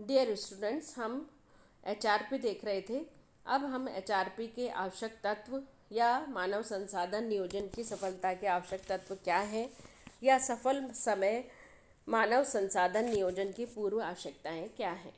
Dear students, हम HRP देख रहे थे। अब हम एचआरपी के आवश्यक तत्व या मानव संसाधन नियोजन की सफलता के आवश्यक तत्व क्या हैं या सफल समय मानव संसाधन नियोजन की पूर्व आवश्यकताएं क्या हैं।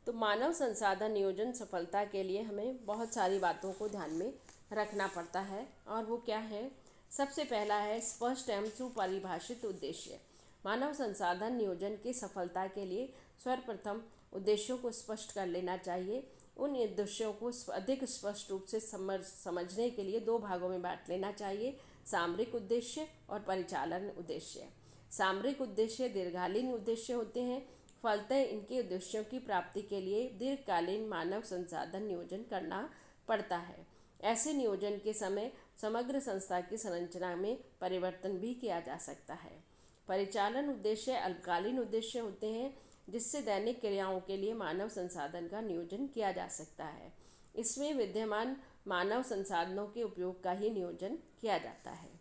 तो मानव संसाधन नियोजन सफलता के लिए हमें बहुत सारी बातों को ध्यान में रखना पड़ता है, और वो क्या है। सबसे पहला है स्पष्ट एवं सुपरिभाषित उद्देश्य। मानव संसाधन नियोजन की सफलता के लिए सर्वप्रथम उद्देश्यों को स्पष्ट कर लेना चाहिए। उन उद्देश्यों को अधिक स्पष्ट रूप से समझने के लिए दो भागों में बांट लेना चाहिए: सामरिक उद्देश्य और परिचालन उद्देश्य। सामरिक उद्देश्य दीर्घकालीन उद्देश्य होते हैं, फलतः इनके उद्देश्यों की प्राप्ति के लिए दीर्घकालीन मानव संसाधन नियोजन करना पड़ता है। ऐसे नियोजन के समय समग्र संस्था की संरचना में परिवर्तन भी किया जा सकता है। परिचालन उद्देश्य अल्पकालीन उद्देश्य होते हैं, जिससे दैनिक क्रियाओं के लिए मानव संसाधन का नियोजन किया जा सकता है। इसमें विद्यमान मानव संसाधनों के उपयोग का ही नियोजन किया जाता है।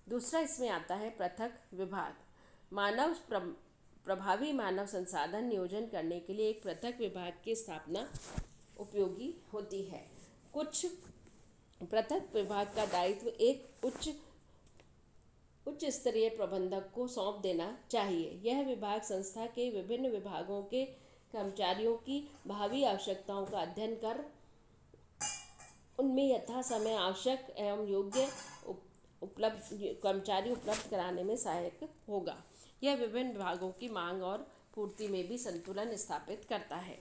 दूसरा इसमें आता है पृथक विभाग। प्रभावी मानव संसाधन नियोजन करने के लिए एक पृथक विभाग की स्थापना उपयोगी होती है। कुछ पृथक विभाग का दायित्व एक उच्च स्तरीय प्रबंधक को सौंप देना चाहिए। यह विभाग संस्था के विभिन्न विभागों के कर्मचारियों की भावी आवश्यकताओं का अध्ययन कर उनमें यथा समय आवश्यक एवं योग्य कर्मचारी उपलब्ध कराने में सहायक होगा। यह विभिन्न विभागों की मांग और पूर्ति में भी संतुलन स्थापित करता है।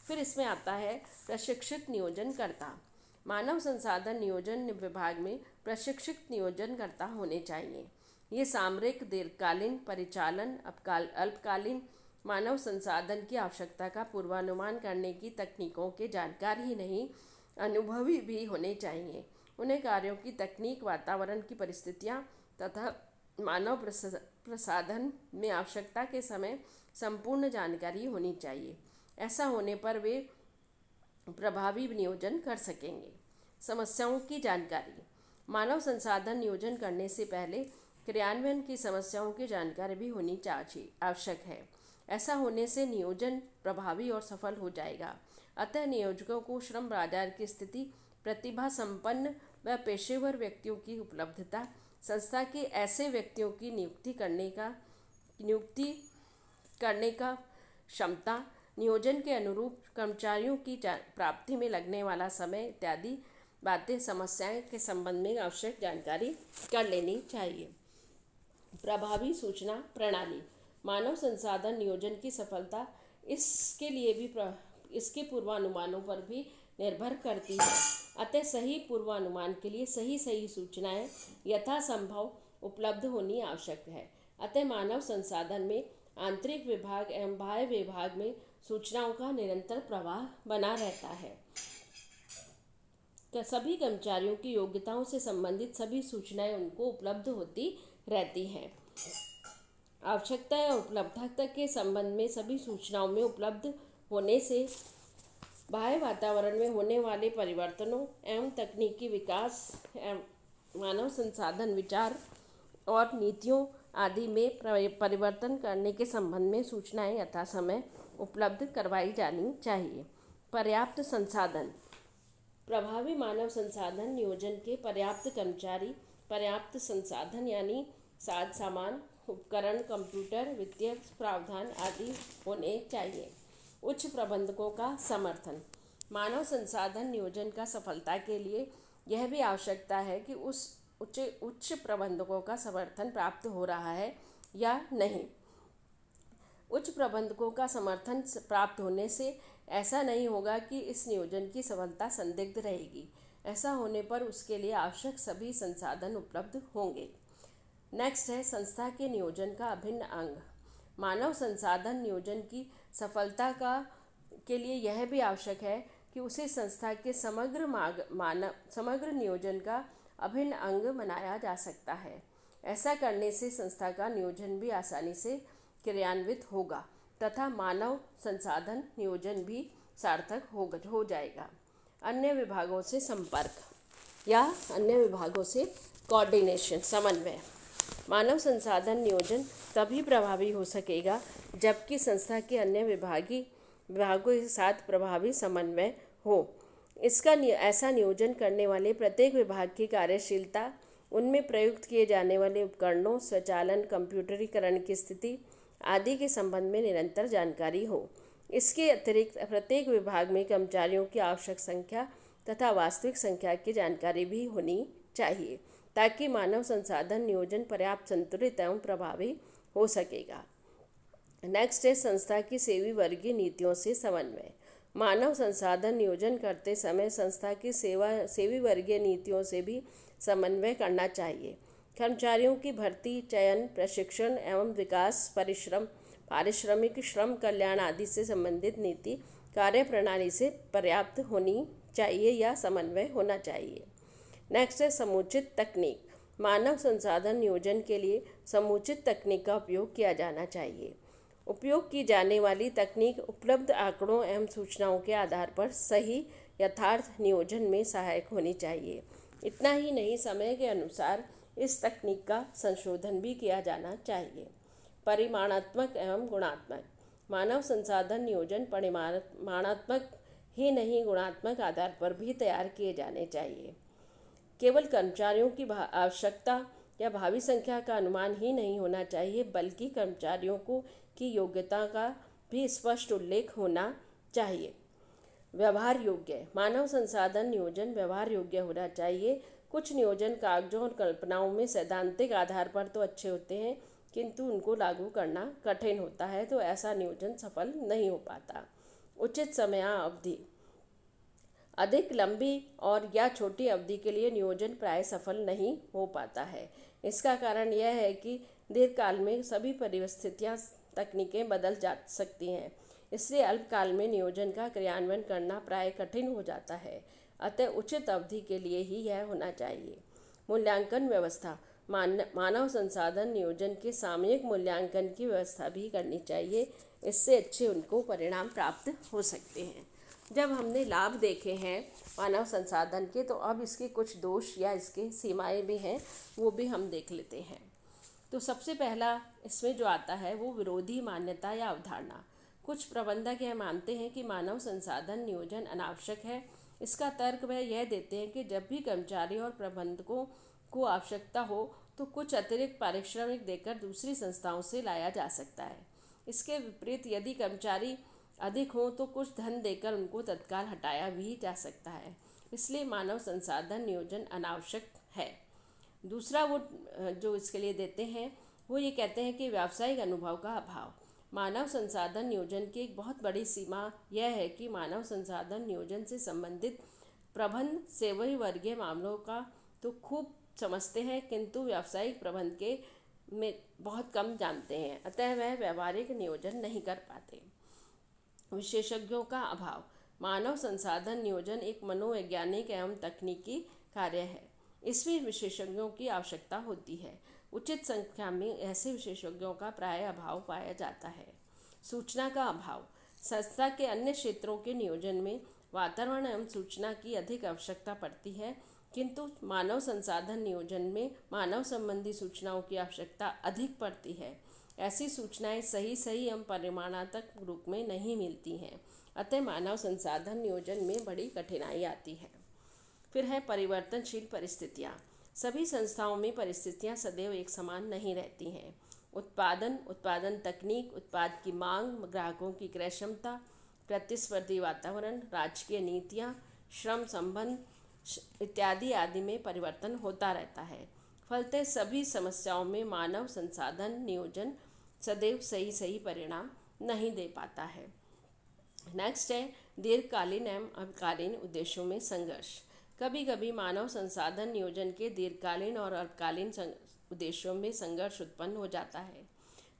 फिर इसमें आता है प्रशिक्षित नियोजनकर्ता। मानव संसाधन नियोजन विभाग में प्रशिक्षित नियोजनकर्ता होने चाहिए। ये सामरिक, दीर्घकालीन, परिचालन, अल्पकालीन मानव संसाधन की आवश्यकता का पूर्वानुमान करने की तकनीकों के जानकार ही नहीं, अनुभवी भी होने चाहिए। उन्हें कार्यों की तकनीक, वातावरण की परिस्थितियाँ तथा मानव प्रसाधन में आवश्यकता के समय संपूर्ण जानकारी होनी चाहिए। ऐसा होने पर वे प्रभावी नियोजन कर सकेंगे। समस्याओं की जानकारी। मानव संसाधन नियोजन करने से पहले क्रियान्वयन की समस्याओं की जानकारी भी होनी चाहिए, आवश्यक है। ऐसा होने से नियोजन प्रभावी और सफल हो जाएगा। अतः नियोजकों को श्रम बाजार की स्थिति, प्रतिभा संपन्न व पेशेवर व्यक्तियों की उपलब्धता, संस्था के ऐसे व्यक्तियों की नियुक्ति करने का क्षमता, नियोजन के अनुरूप कर्मचारियों की प्राप्ति में लगने वाला समय इत्यादि बातें, समस्याएं के संबंध में आवश्यक जानकारी कर लेनी चाहिए। प्रभावी सूचना प्रणाली। मानव संसाधन नियोजन की सफलता इसके लिए भी इसके पूर्वानुमानों पर भी निर्भर करती है। अतः सही पूर्वानुमान के लिए सही सूचनाएं यथासंभव उपलब्ध होनी आवश्यक है। अतः मानव संसाधन में आंतरिक विभाग एवं बाह्य विभाग में सूचनाओं का निरंतर प्रवाह बना रहता है। सभी कर्मचारियों की योग्यताओं से संबंधित सभी सूचनाएं उनको उपलब्ध होती रहती हैं। आवश्यकता या उपलब्धता के संबंध में सभी सूचनाओं में उपलब्ध होने से बाह्य वातावरण में होने वाले परिवर्तनों एवं तकनीकी विकास एवं मानव संसाधन विचार और नीतियों आदि में परिवर्तन करने के संबंध में सूचनाएं यथासमय उपलब्ध करवाई जानी चाहिए। पर्याप्त संसाधन। प्रभावी मानव संसाधन नियोजन के पर्याप्त कर्मचारी, पर्याप्त संसाधन यानी साज सामान, उपकरण, कंप्यूटर, वित्तीय प्रावधान आदि होने चाहिए। उच्च प्रबंधकों का समर्थन। मानव संसाधन नियोजन का सफलता के लिए यह भी आवश्यकता है कि उस उच्च प्रबंधकों का समर्थन प्राप्त हो रहा है या नहीं। उच्च प्रबंधकों का समर्थन प्राप्त होने से ऐसा नहीं होगा कि इस नियोजन की सफलता संदिग्ध रहेगी। ऐसा होने पर उसके लिए आवश्यक सभी संसाधन उपलब्ध होंगे। नेक्स्ट है संस्था के नियोजन का अभिन्न अंग। मानव संसाधन नियोजन की सफलता के लिए यह भी आवश्यक है कि उसे संस्था के समग्र नियोजन का अभिन्न अंग बनाया जा सकता है। ऐसा करने से संस्था का नियोजन भी आसानी से क्रियान्वित होगा तथा मानव संसाधन नियोजन भी सार्थक हो जाएगा। अन्य विभागों से संपर्क या अन्य विभागों से कोऑर्डिनेशन, समन्वय। मानव संसाधन नियोजन तभी प्रभावी हो सकेगा जबकि संस्था के अन्य विभागीय विभागों के साथ प्रभावी समन्वय हो। इसका ऐसा नियोजन करने वाले प्रत्येक विभाग की कार्यशीलता, उनमें प्रयुक्त किए जाने वाले उपकरणों, स्वचालन, कंप्यूटरीकरण की स्थिति आदि के संबंध में निरंतर जानकारी हो। इसके अतिरिक्त प्रत्येक विभाग में कर्मचारियों की आवश्यक संख्या तथा वास्तविक संख्या की जानकारी भी होनी चाहिए, ताकि मानव संसाधन नियोजन पर्याप्त, संतुलित एवं प्रभावी हो सकेगा। नेक्स्ट है संस्था की सेवी वर्गीय नीतियों से समन्वय। मानव संसाधन नियोजन करते समय संस्था की सेवी वर्गीय नीतियों से भी समन्वय करना चाहिए। कर्मचारियों की भर्ती, चयन, प्रशिक्षण एवं विकास, पारिश्रमिक, श्रम कल्याण आदि से संबंधित नीति कार्यप्रणाली से पर्याप्त होनी चाहिए या समन्वय होना चाहिए। नेक्स्ट है समुचित तकनीक। मानव संसाधन नियोजन के लिए समुचित तकनीक का उपयोग किया जाना चाहिए। उपयोग की जाने वाली तकनीक उपलब्ध आंकड़ों एवं सूचनाओं के आधार पर सही यथार्थ नियोजन में सहायक होनी चाहिए। इतना ही नहीं, समय के अनुसार इस तकनीक का संशोधन भी किया जाना चाहिए। परिमाणात्मक एवं गुणात्मक। मानव संसाधन नियोजन परिमाणात्मक ही नहीं, गुणात्मक आधार पर भी तैयार किए जाने चाहिए। केवल कर्मचारियों की आवश्यकता या भावी संख्या का अनुमान ही नहीं होना चाहिए, बल्कि कर्मचारियों की योग्यता का भी स्पष्ट उल्लेख होना चाहिए। व्यवहार योग्य। मानव संसाधन नियोजन व्यवहार योग्य होना चाहिए। कुछ नियोजन कागजों और कल्पनाओं में सैद्धांतिक आधार पर तो अच्छे होते हैं, किंतु उनको लागू करना कठिन होता है, तो ऐसा नियोजन सफल नहीं हो पाता। उचित समयावधि। अधिक लंबी और या छोटी अवधि के लिए नियोजन प्राय सफल नहीं हो पाता है। इसका कारण यह है कि दीर्घकाल में सभी परिस्थितियां, तकनीकें बदल जा सकती हैं, इसलिए अल्पकाल में नियोजन का क्रियान्वयन करना प्राय कठिन हो जाता है। अतः उचित अवधि के लिए ही यह होना चाहिए। मूल्यांकन व्यवस्था। मानव संसाधन नियोजन के सामयिक मूल्यांकन की व्यवस्था भी करनी चाहिए, इससे अच्छे उनको परिणाम प्राप्त हो सकते हैं। जब हमने लाभ देखे हैं मानव संसाधन के, तो अब इसके कुछ दोष या इसके सीमाएं भी हैं, वो भी हम देख लेते हैं। तो सबसे पहला इसमें जो आता है वो विरोधी मान्यता या अवधारणा। कुछ प्रबंधक यह मानते हैं कि मानव संसाधन नियोजन अनावश्यक है। इसका तर्क वह यह देते हैं कि जब भी कर्मचारी और प्रबंधकों को आवश्यकता हो तो कुछ अतिरिक्त पारिश्रमिक देकर दूसरी संस्थाओं से लाया जा सकता है। इसके विपरीत यदि कर्मचारी अधिक हो तो कुछ धन देकर उनको तत्काल हटाया भी जा सकता है। इसलिए मानव संसाधन नियोजन अनावश्यक है। दूसरा वो जो इसके लिए देते हैं वो ये कहते हैं कि व्यावसायिक अनुभव का अभाव। मानव संसाधन नियोजन की एक बहुत बड़ी सीमा यह है कि मानव संसाधन नियोजन से संबंधित प्रबंध सेवी वर्गीय मामलों का तो खूब समझते हैं, किंतु व्यावसायिक प्रबंध के में बहुत कम जानते हैं, अतः वह व्यावहारिक नियोजन नहीं कर पाते। विशेषज्ञों का अभाव। मानव संसाधन नियोजन एक मनोवैज्ञानिक एवं तकनीकी कार्य है, इसमें विशेषज्ञों की आवश्यकता होती है। उचित संख्या में ऐसे विशेषज्ञों का प्राय अभाव पाया जाता है। सूचना का अभाव। संस्था के अन्य क्षेत्रों के नियोजन में वातावरण एवं सूचना की अधिक आवश्यकता पड़ती है, किंतु मानव संसाधन नियोजन में मानव संबंधी सूचनाओं की आवश्यकता अधिक पड़ती है। ऐसी सूचनाएं सही एवं परिमाणात्मक रूप में नहीं मिलती हैं, अतः मानव संसाधन नियोजन में बड़ी कठिनाई आती है। फिर है परिवर्तनशील परिस्थितियाँ। सभी संस्थाओं में परिस्थितियाँ सदैव एक समान नहीं रहती हैं। उत्पादन तकनीक, उत्पाद की मांग, ग्राहकों की क्रय क्षमता, प्रतिस्पर्धी वातावरण, राजकीय नीतियाँ, श्रम संबंध इत्यादि आदि में परिवर्तन होता रहता है। फलतः सभी समस्याओं में मानव संसाधन नियोजन सदैव सही परिणाम नहीं दे पाता है। नेक्स्ट है दीर्घकालीन एवं अल्पकालीन उद्देश्यों में संघर्ष। कभी कभी मानव संसाधन नियोजन के दीर्घकालीन और अल्पकालीन उद्देश्यों में संघर्ष उत्पन्न हो जाता है।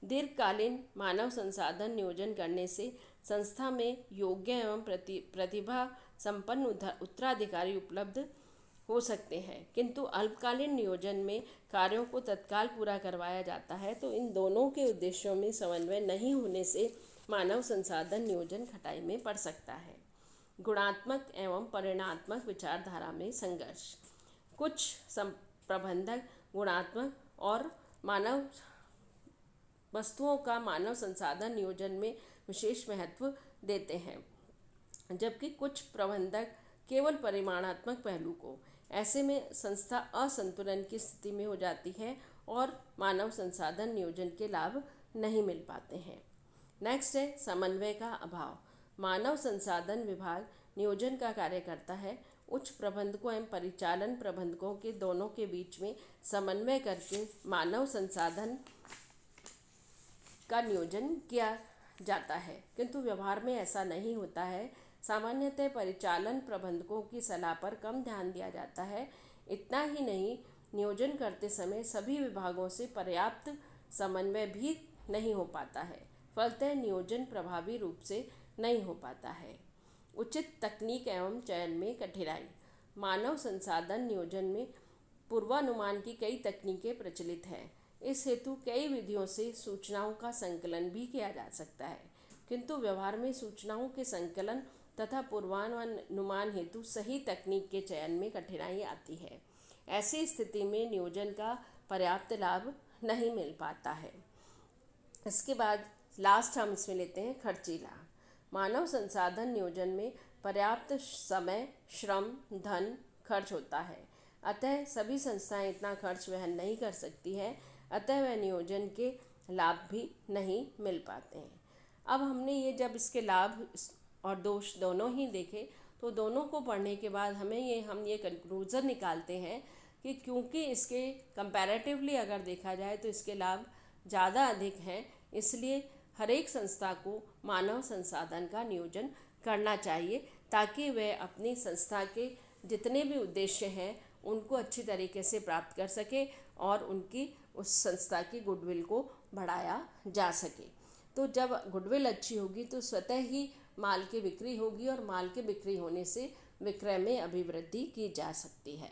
दीर्घकालीन मानव संसाधन नियोजन करने से संस्था में योग्य एवं प्रतिभा संपन्न उत्तराधिकारी उपलब्ध हो सकते हैं, किंतु अल्पकालीन नियोजन में कार्यों को तत्काल पूरा करवाया जाता है, तो इन दोनों के उद्देश्यों में समन्वय नहीं होने से मानव संसाधन नियोजन खटाई में पड़ सकता है। गुणात्मक एवं परिमाणात्मक विचारधारा में संघर्ष। कुछ प्रबंधक गुणात्मक और मानव वस्तुओं का मानव संसाधन नियोजन में विशेष महत्व देते हैं, जबकि कुछ प्रबंधक केवल परिमाणात्मक पहलू को। ऐसे में संस्था असंतुलन की स्थिति में हो जाती है और मानव संसाधन नियोजन के लाभ नहीं मिल पाते हैं। नेक्स्ट है समन्वय का अभाव। मानव संसाधन विभाग नियोजन का कार्य करता है। उच्च प्रबंधकों एवं परिचालन प्रबंधकों के दोनों के बीच में समन्वय करके मानव संसाधन का नियोजन किया जाता है, किंतु व्यवहार में ऐसा नहीं होता है। सामान्यतः परिचालन प्रबंधकों की सलाह पर कम ध्यान दिया जाता है। इतना ही नहीं, नियोजन करते समय सभी विभागों से पर्याप्त समन्वय भी नहीं हो पाता है। फलतः नियोजन प्रभावी रूप से नहीं हो पाता है। उचित तकनीक एवं चयन में कठिनाई। मानव संसाधन नियोजन में पूर्वानुमान की कई तकनीकें प्रचलित हैं। इस हेतु कई विधियों से सूचनाओं का संकलन भी किया जा सकता है, किंतु व्यवहार में सूचनाओं के संकलन तथा पूर्वानुमान हेतु सही तकनीक के चयन में कठिनाई आती है। ऐसी स्थिति में नियोजन का पर्याप्त लाभ नहीं मिल पाता है। इसके बाद लास्ट हम इसमें लेते हैं खर्चीला। मानव संसाधन नियोजन में पर्याप्त समय, श्रम, धन खर्च होता है। अतः सभी संस्थाएं इतना खर्च वहन नहीं कर सकती हैं, अतः वह नियोजन के लाभ भी नहीं मिल पाते हैं। अब हमने ये जब इसके लाभ और दोष दोनों ही देखे, तो दोनों को पढ़ने के बाद हम ये कंक्लूज़न निकालते हैं कि क्योंकि इसके कंपैरेटिवली अगर देखा जाए तो इसके लाभ ज़्यादा अधिक हैं, इसलिए हर एक संस्था को मानव संसाधन का नियोजन करना चाहिए, ताकि वह अपनी संस्था के जितने भी उद्देश्य हैं उनको अच्छी तरीके से प्राप्त कर सके और उनकी उस संस्था की गुडविल को बढ़ाया जा सके। तो जब गुडविल अच्छी होगी तो स्वतः ही माल की बिक्री होगी और माल की बिक्री होने से विक्रय में अभिवृद्धि की जा सकती है।